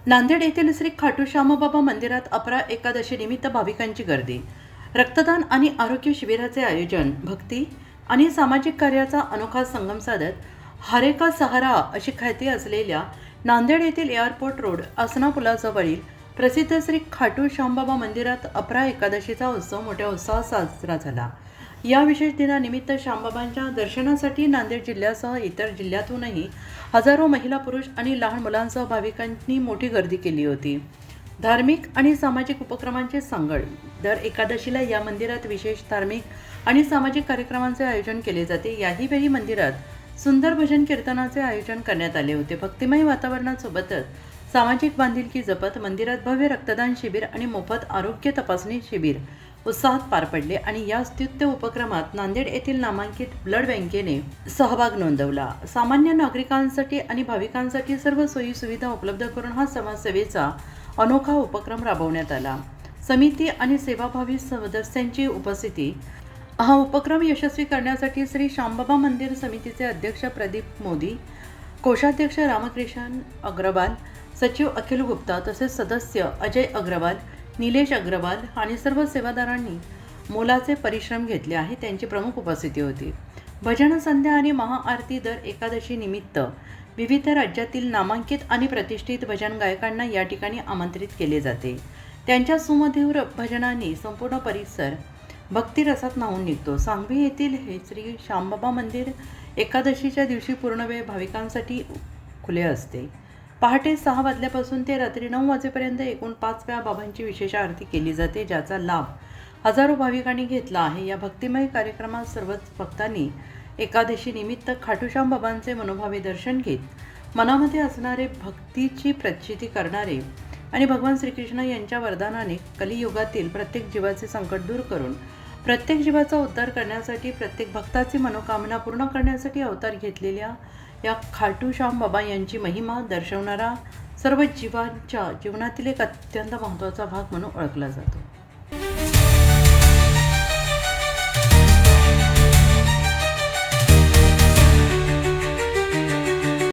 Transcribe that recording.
नांदेड येथील श्री खाटूश्यामबाबा मंदिरात अपरा एकादशी निमित्त भाविकांची गर्दी. रक्तदान आणि आरोग्य शिबिराचे आयोजन, भक्ती आणि सामाजिक कार्याचा अनोखा संगम साधत हरे का सहारा अशी ख्याती असलेल्या नांदेड येथील एअरपोर्ट रोड आसना पुलाजवळील प्रसिद्ध श्री खाटूश्यामबाबा मंदिरात अपरा एकादशीचा उत्सव मोठ्या उत्साहात साजरा झाला. या विशेष दिनानिमित्त श्यामबाबांच्या दर्शनासाठी नांदेड जिल्ह्यासह इतर जिल्ह्यातूनही हजारो महिला, पुरुष आणि लहान मुलांसह भाविकांनी मोठी गर्दी केली होती. धार्मिक आणि सामाजिक उपक्रमांचे सांगड. दर एकादशीला या मंदिरात विशेष धार्मिक आणि सामाजिक कार्यक्रमांचे आयोजन केले जाते. याही वेळी मंदिरात सुंदर भजन कीर्तनाचे आयोजन करण्यात आले होते. भक्तिमय वातावरणासोबतच सामाजिक बांधिलकी जपत मंदिरात भव्य रक्तदान शिबिर आणि मोफत आरोग्य तपासणी शिबिर उत्साहात पार पडले आणि या स्तुत्य उपक्रमात नांदेड येथील नामांकित ब्लड बँकेने सहभाग नोंदवला. सामान्य नागरिकांसाठी आणि भाविकांसाठी सर्व सोयी सुविधा उपलब्ध करून हा समाजसेवेचा अनोखा उपक्रम राबवण्यात आला. समिती आणि सेवाभावी सदस्यांची उपस्थिती. हा उपक्रम यशस्वी करण्यासाठी श्री श्यामबाबा मंदिर समितीचे अध्यक्ष प्रदीप मोदी, कोषाध्यक्ष रामकृष्ण अग्रवाल, सचिव अखिल गुप्ता तसेच सदस्य अजय अग्रवाल, निलेश अग्रवाल आणि सर्व सेवादारांनी मोलाचे परिश्रम घेतले आहे. त्यांची प्रमुख उपस्थिती होती. भजन संध्या आणि महाआरती. दर एकादशी निमित्त विविध राज्यातील नामांकित आणि प्रतिष्ठित भजन गायकांना या ठिकाणी आमंत्रित केले जाते. त्यांच्या सुमधुर भजनांनी संपूर्ण परिसर भक्तिरसात न्हाऊन निघतो. सांगवी येथील हे श्री श्यामबाबा मंदिर एकादशीच्या दिवशी पूर्ण वेळ भाविकांसाठी खुले असते. पहाटे 6 वाजल्यापासून ते रात्री 9 वाजेपर्यंत एकूण 5 वेळा बाबांची विशेष आरती केली जाते, ज्याचा लाभ हजारो भाविकांनी घेतला आहे. या भक्तिमय कार्यक्रमात सर्वच भक्तांनी एकादशी निमित्त खाटूश्याम बाबांचे मनोभावे दर्शन घेत मनामध्ये असणारे भक्तीची प्रचिती करणारे आणि भगवान श्रीकृष्ण यांच्या वरदानाने कलियुगातील प्रत्येक जीवाचे संकट दूर करून प्रत्येक जीवाचा उद्धार करण्यासाठी, प्रत्येक भक्ताची मनोकामना पूर्ण करण्यासाठी अवतार घेतलेल्या या खाटूश्याम बाबा यांची महिमा दर्शवणारा सर्व जीवांच्या जीवनातील एक अत्यंत महत्त्वाचा भाग म्हणून ओळखला जातो.